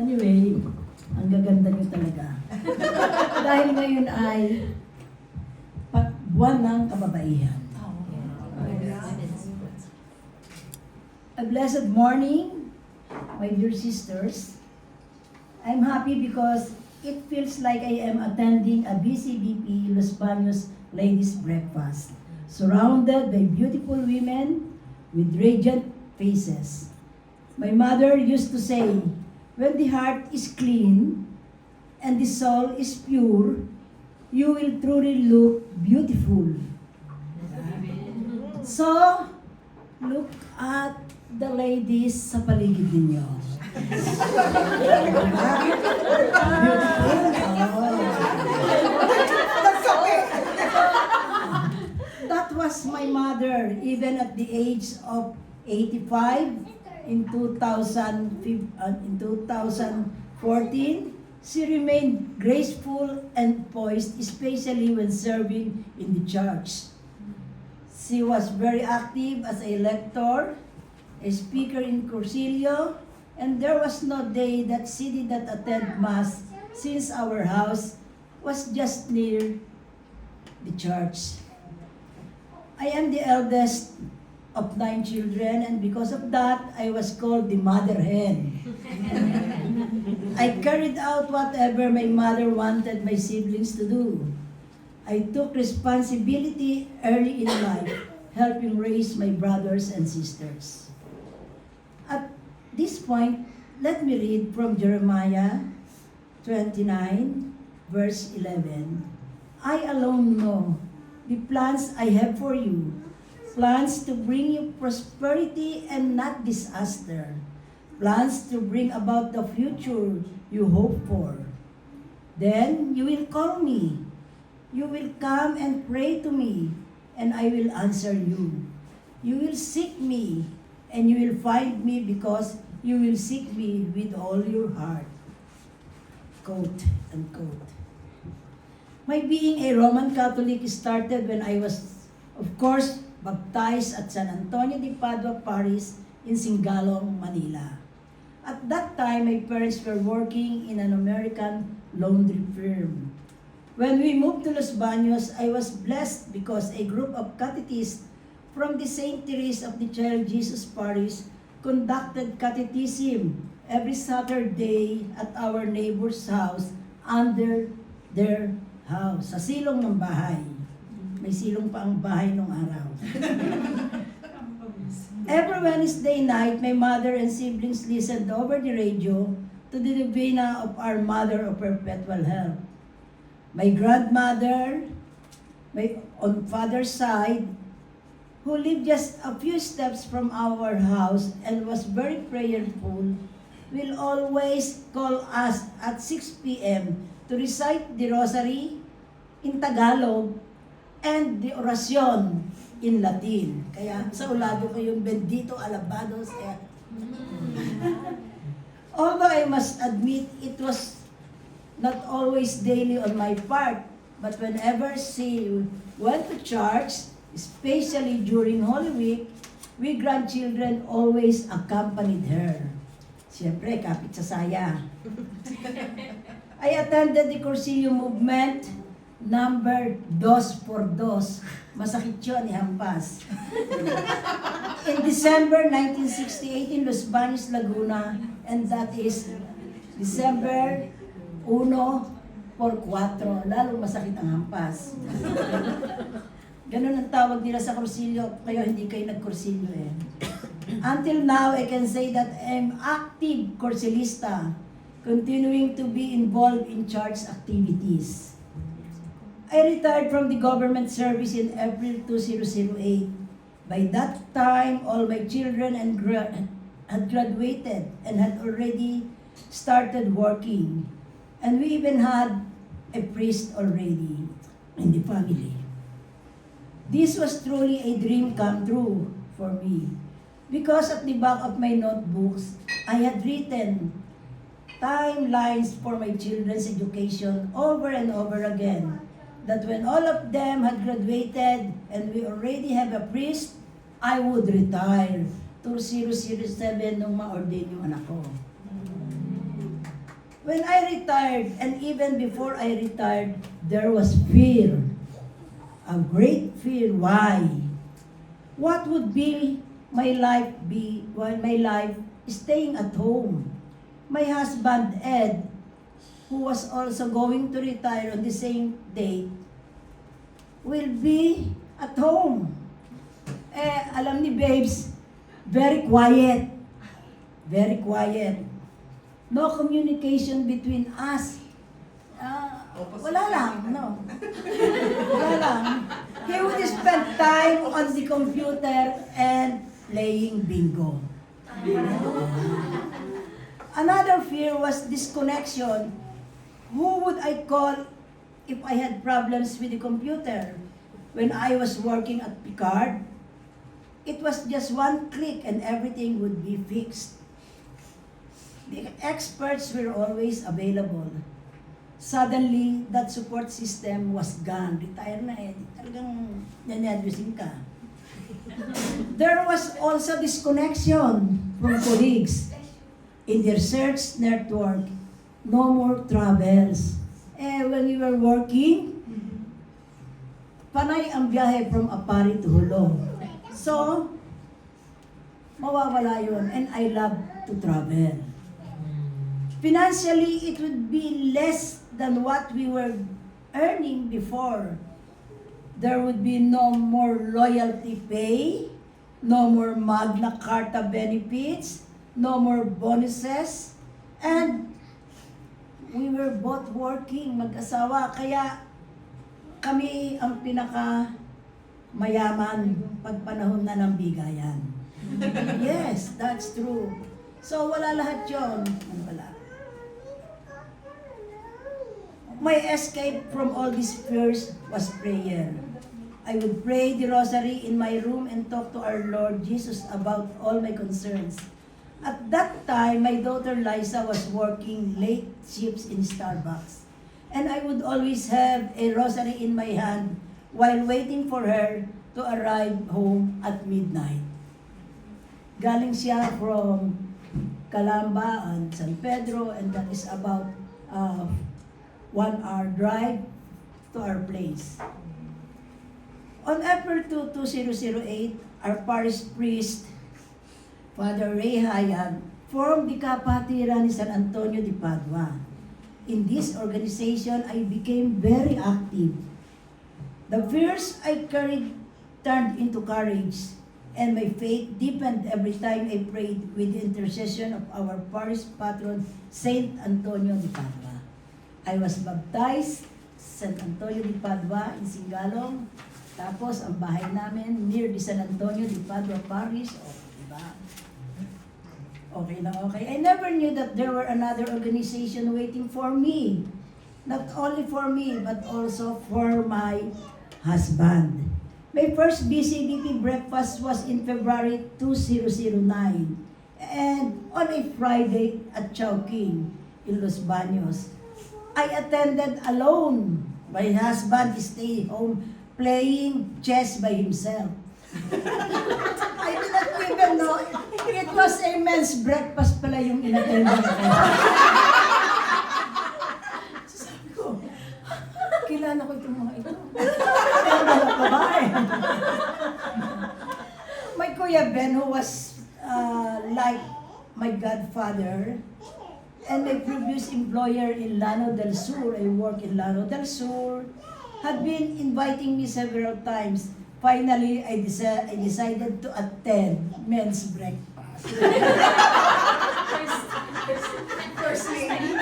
Anyway, ang gaganda nyo talaga. Dahil ngayon ay buwan ng kababaihan. A blessed morning, my dear sisters. I'm happy because it feels like I am attending a BCBP Los Baños Ladies Breakfast, surrounded by beautiful women with radiant faces. My mother used to say, when the heart is clean and the soul is pure, you will truly look beautiful. So, look at the ladies sa paligid ninyo. That was my mother, even at the age of 85, in 2014, she remained graceful and poised, especially when serving in the church. She was very active as a lector, a speaker in Cursillo, and there was no day that she did not attend Mass since our house was just near the church. I am the eldest of 9 children, and because of that, I was called the mother hen. I carried out whatever my mother wanted my siblings to do. I took responsibility early in life, helping raise my brothers and sisters. At this point, let me read from Jeremiah 29, verse 11. I alone know the plans I have for you, plans to bring you prosperity and not disaster, plans to bring about the future you hope for. Then you will call me, you will come and pray to me, and I will answer you. You will seek me, and you will find me because you will seek me with all your heart. Quote, unquote. My being a Roman Catholic started when I was, of course, baptized at San Antonio de Padua Parish in Singalong, Manila. At that time, my parents were working in an American laundry firm. When we moved to Los Baños, I was blessed because a group of catechists from the St. Therese of the Child Jesus Parish conducted catechism every Saturday at our neighbor's house under their house, sa silong ng bahay. May silong pa ang bahay nung araw. Every Wednesday night, my mother and siblings listened over the radio to the Novena of Our Mother of Perpetual Help. My grandmother, on father's side, who lived just a few steps from our house and was very prayerful, will always call us at 6 p.m. to recite the rosary in Tagalog and the orasyon in Latin. Kaya sa ulado ko yung bendito, alabados. Although I must admit it was not always daily on my part, but whenever she went to church, especially during Holy Week, we grandchildren always accompanied her. Siyempre, kapit sa saya. I attended the Cursillo movement, number 2x2. Masakit yun, ihampas. In December 1968 in Los Baños, Laguna, and that is December 1x4. Lalo masakit ang hampas. Ganun ang tawag nila sa Cursillo, kayo hindi kayo nag-Cursillo eh. Until now, I can say that I'm active Cursilista, continuing to be involved in church activities. I retired from the government service in April 2008. By that time, all my children had graduated and had already started working. And we even had a priest already in the family. This was truly a dream come true for me. Because at the back of my notebooks, I had written timelines for my children's education over and over again. That when all of them had graduated and we already have a priest, I would retire. 2007 nung ma-ordain yung anak ko. When I retired, and even before I retired, there was fear. A great fear. Why? What would be my life while my life staying at home? My husband, Ed, who was also going to retire on the same date, will be at home. Alam ni Babes, very quiet. Very quiet. No communication between us. Wala lang, no. Wala lang. He would spend time on the computer and playing bingo. Another fear was disconnection. Who would I call if I had problems with the computer? When I was working at Picard, it was just one click and everything would be fixed. The experts were always available. Suddenly, that support system was gone. Retire na eh. Talagang nanyadusin ka. There was also disconnection from colleagues. In their search network, no more travels. When we were working, panay ang biyahe from Apari to Hulong. So, mawawala yun. And I love to travel. Financially, it would be less than what we were earning before. There would be no more loyalty pay, no more Magna Carta benefits, no more bonuses, and we were both working, mag-asawa, kaya kami ang pinaka-mayaman pag panahon na ng bigayan. Yes, that's true. So, wala lahat yun. Wala. My escape from all these fears was prayer. I would pray the rosary in my room and talk to our Lord Jesus about all my concerns. At that time, my daughter Liza was working late shifts in Starbucks. And I would always have a rosary in my hand while waiting for her to arrive home at midnight. Galing siya from Calamba and San Pedro, and that is about 1 hour drive to our place. On April 2, 2008, our parish priest, Father Ray Hayag, formed the Kapatiran ni San Antonio de Padua. In this organization, I became very active. The fears I carried turned into courage, and my faith deepened every time I prayed with the intercession of our parish patron, Saint Antonio de Padua. I was baptized San Antonio de Padua in Singalong. Tapos, ang bahay namin near the San Antonio de Padua Parish. Diba? Okay na okay. I never knew that there were another organization waiting for me. Not only for me, but also for my husband. My first BCBP breakfast was in February 2009. And on a Friday at Chowking in Los Baños. I attended alone. My husband stayed home playing chess by himself. I did not even know. It was a men's breakfast pala yung inattended ko. So sabi ko, kilala ko itong mga ito. Pero wala pa ba eh. My Kuya Ben, who was like my godfather, and my previous employer in Llano del Sur, I work in Llano del Sur, had been inviting me several times. Finally, I decided to attend men's breakfast. First lady.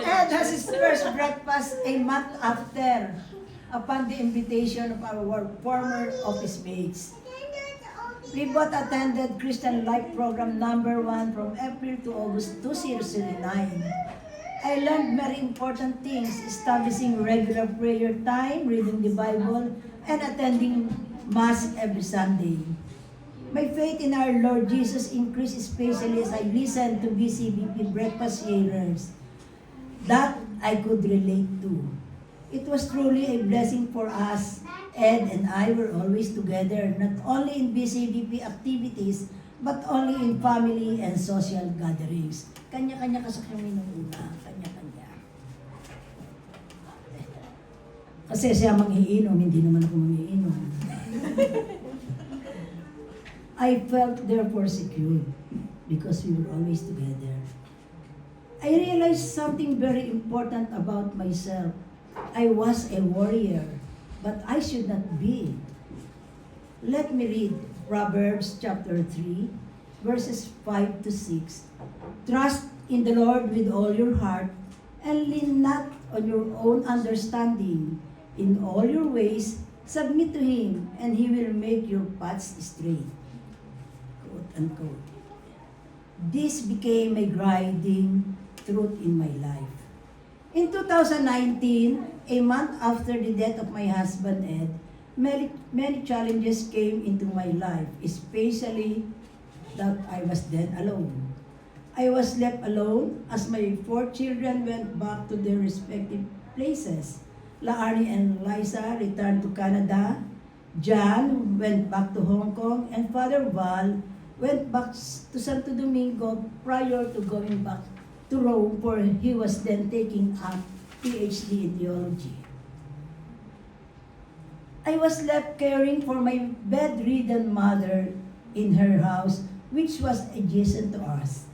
Ed has his first breakfast a month after, upon the invitation of our former office mates. We both attended Christian Life Program number 1 from April to August 2009. I learned very important things, establishing regular prayer time, reading the Bible, and attending Mass every Sunday. My faith in our Lord Jesus increased especially as I listened to BCBP breakfast sharers that I could relate to. It was truly a blessing for us. Ed and I were always together, not only in BCBP activities, but only in family and social gatherings. Kanya-kanya kasi kami nung una, kanya-kanya. Kasi siya mangiinom, hindi naman ako mangiinom. I felt therefore secure because we were always together. I realized something very important about myself. I was a warrior, but I should not be. Let me read Proverbs chapter 3, verses 5 to 6. Trust in the Lord with all your heart, and lean not on your own understanding. In all your ways, submit to Him, and He will make your paths straight. Quote unquote. This became a guiding truth in my life. In 2019, a month after the death of my husband Ed, many challenges came into my life, especially that I was then alone. I was left alone as my 4 children went back to their respective places. Laari and Liza returned to Canada. John went back to Hong Kong, and Father Val went back to Santo Domingo prior to going back to Rome, for he was then taking a PhD in theology. I was left caring for my bedridden mother in her house, which was adjacent to ours.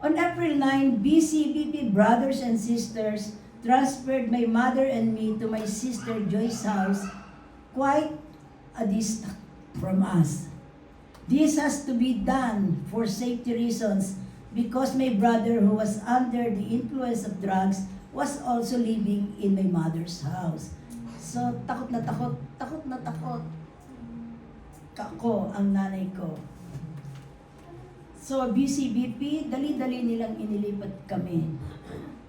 On April 9, BCBP brothers and sisters transferred my mother and me to my sister Joyce's house, quite a distance from us. This has to be done for safety reasons because my brother, who was under the influence of drugs, was also living in my mother's house. So, takot na takot ako, ang nanay ko. So, BCBP, dali-dali nilang inilipat kami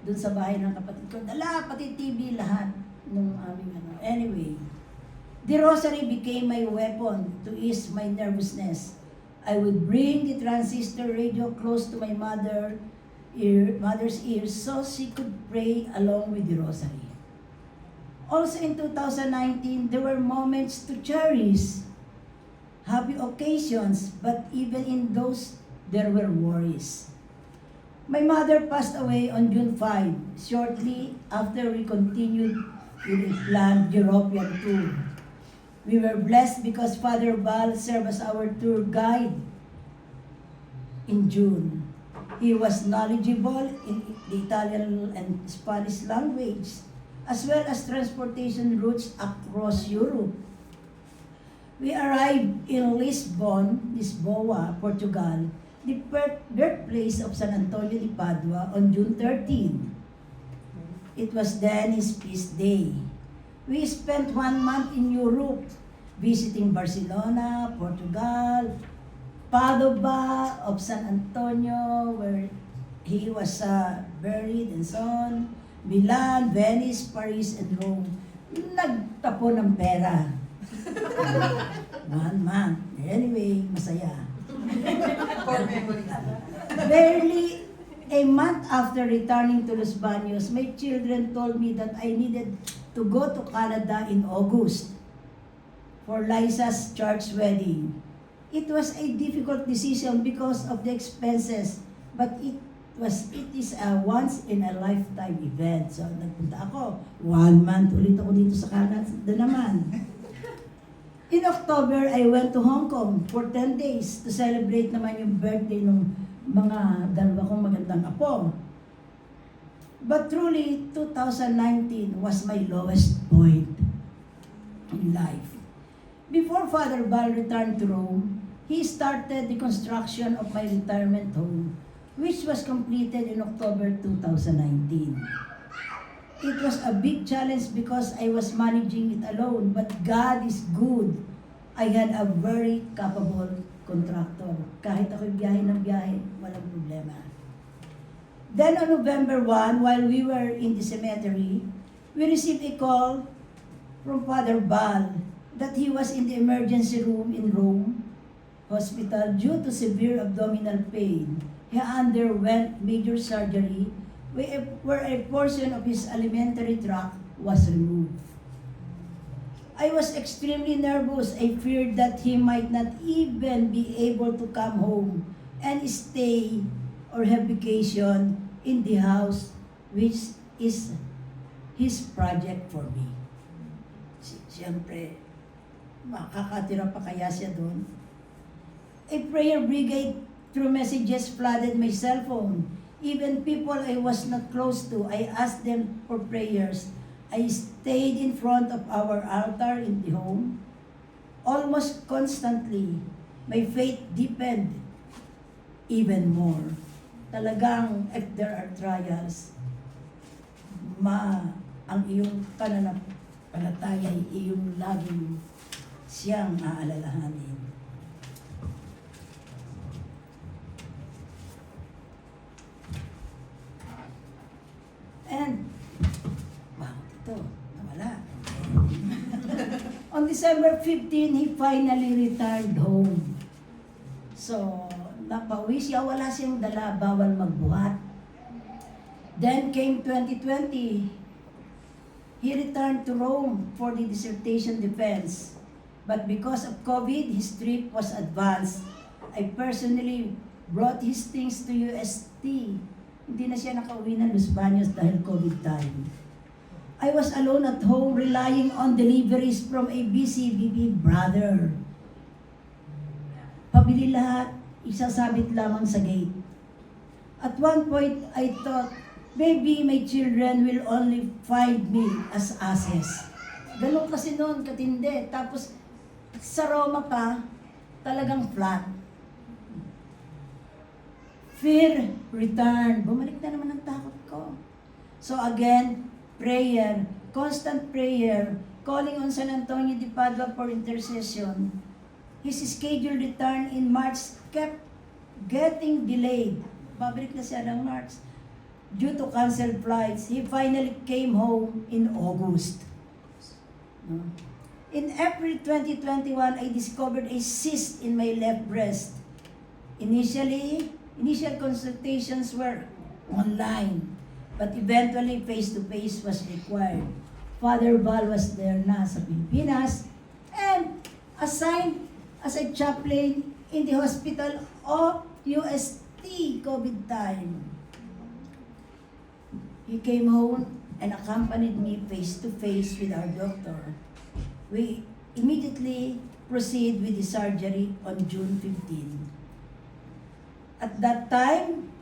doon sa bahay ng kapatid ko. Dala, pati TV, lahat nung aming ano. Anyway, the rosary became my weapon to ease my nervousness. I would bring the transistor radio close to my mother's ears so she could pray along with the rosary. Also in 2019, there were moments to cherish, happy occasions, but even in those, there were worries. My mother passed away on June 5, shortly after we continued with a planned European tour. We were blessed because Father Val served as our tour guide in June. He was knowledgeable in the Italian and Spanish language, as well as transportation routes across Europe. We arrived in Lisboa, Portugal, the birthplace of San Antonio de Padua, on June 13. It was then his feast day. We spent 1 month in Europe, visiting Barcelona, Portugal, Padova of San Antonio, where he was buried and so on, Milan, Venice, Paris, and Rome. Nagtapo ng pera. 1 month. Anyway, masaya. Barely a month after returning to Los Baños, my children told me that I needed to go to Canada in August for Liza's church wedding. It was a difficult decision because of the expenses, but it is a once in a lifetime event. So nagpunta ako, 1 month ulit ako dito sa Canada naman. In October, I went to Hong Kong for 10 days to celebrate naman yung birthday ng mga dalawa kong magandang apo. But truly, 2019 was my lowest point in life. Before Father Val returned to Rome, he started the construction of my retirement home, which was completed in October 2019. It was a big challenge because I was managing it alone, but God is good. I had a very capable contractor. Kahit ako biyahe ng biyahe, walang problema. Then on November 1, while we were in the cemetery, we received a call from Father Val that he was in the emergency room in Rome Hospital due to severe abdominal pain. He underwent major surgery where a portion of his alimentary tract was removed. I was extremely nervous. I feared that he might not even be able to come home and stay or have vacation in the house, which is his project for me. Siyempre, makakatira pa kaya siya doon? A prayer brigade through messages flooded my cell phone. Even people I was not close to, I asked them for prayers. I stayed in front of our altar in the home. Almost constantly, my faith deepened even more. Talagang, if there are trials, ang iyong pananampalataya ay iyong laging siyang aalalahanin. And, wow, ito, nawala. On December 15, he finally returned home. So, napauwi siya, wala siyang dala, bawal magbuhat. Then came 2020. He returned to Rome for the dissertation defense. But because of COVID, his trip was advanced. I personally brought his things to UST. Hindi na siya nakauwi ng Los Baños dahil COVID time. I was alone at home relying on deliveries from a BCBB brother. Pabili lahat, isasabit lamang sa gate. At one point, I thought, maybe my children will only find me as asses. Ganun kasi noon, katindi. Tapos, sa Roma pa, talagang flat. Fear returned. Bumalik na naman ang takot ko. So again, prayer, constant prayer, calling on San Antonio de Padua for intercession. His scheduled return in March kept getting delayed. Babalik na siya ng March. Due to canceled flights, he finally came home in August. In April 2021, I discovered a cyst in my left breast. Initial consultations were online, but eventually face-to-face was required. Father Val was there na sa Pilipinas and assigned as a chaplain in the hospital of UST COVID time. He came home and accompanied me face-to-face with our doctor. We immediately proceed with the surgery on June 15. At that time,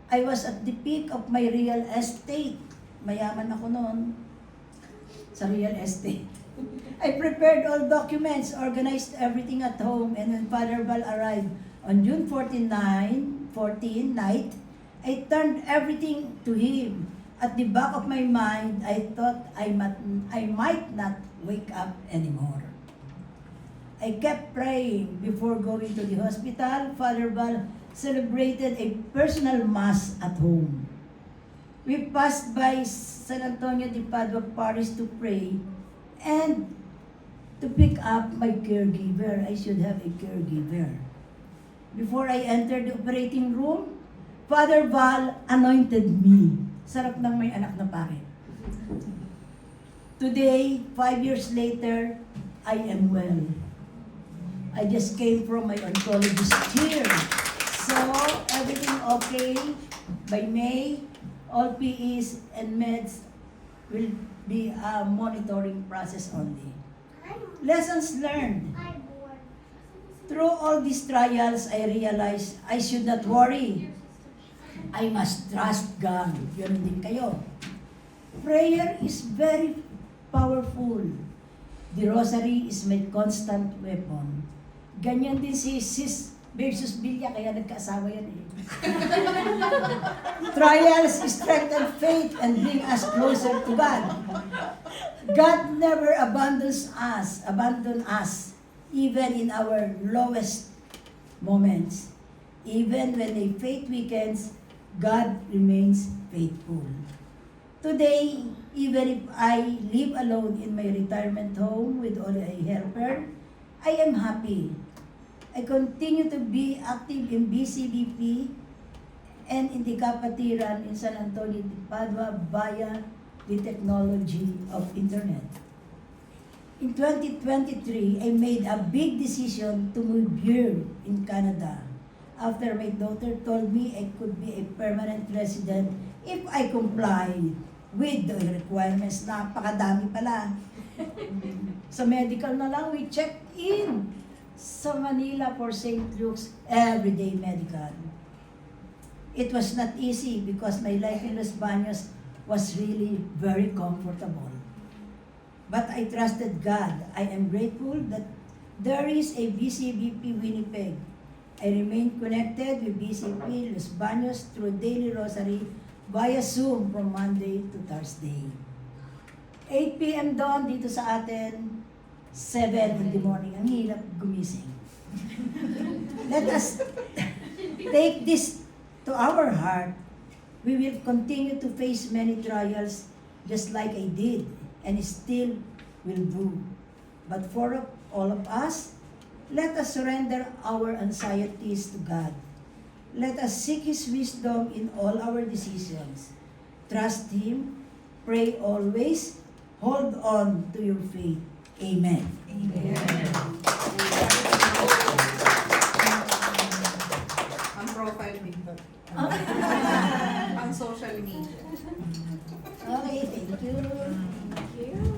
I was at the peak of my real estate. Mayaman ako noon sa real estate. I prepared all documents, organized everything at home, and when Father Val arrived on June 14 night, I turned everything to him. At the back of my mind, I thought I might not wake up anymore. I kept praying before going to the hospital. Father Val celebrated a personal mass at home. We passed by San Antonio de Padua Parish to pray and to pick up my caregiver. I should have a caregiver. Before I entered the operating room, Father Val anointed me. Sarap ng may anak na pare. Today, 5 years later, I am well. I just came from my oncologist here. So, everything okay. By May, all PEs and meds will be a monitoring process only. Lessons learned. Through all these trials, I realized I should not worry. I must trust God. Yun din kayo. Prayer is very powerful. The rosary is my constant weapon. Ganyan din si Sis versus Villa, kaya nagkaasawa yan eh. Trials strengthen faith and bring us closer to God. God never abandon us, even in our lowest moments. Even when a faith weakens, God remains faithful. Today, even if I live alone in my retirement home with only a helper, I am happy. I continue to be active in BCBP and in the Kapatiran in San Antonio de Padua via the technology of internet. In 2023, I made a big decision to move here in Canada. After my daughter told me I could be a permanent resident if I complied with the requirements. Napakadami pala. Sa medical na lang, we checked in sa Manila for St. Luke's everyday medical. It was not easy because my life in Los Baños was really very comfortable. But I trusted God. I am grateful that there is a BCBP Winnipeg. I remain connected with BCP Los Baños through Daily Rosary via Zoom from Monday to Thursday. 8 p.m. doon dito sa atin, 7 in the morning. Ang hirap gumising. Let us take this to our heart. We will continue to face many trials just like I did and still will do. But for all of us, let us surrender our anxieties to God. Let us seek His wisdom in all our decisions. Trust Him, pray always, hold on to your faith. Amen. Ang profile picture. Ang social media. Okay, thank you. Thank you.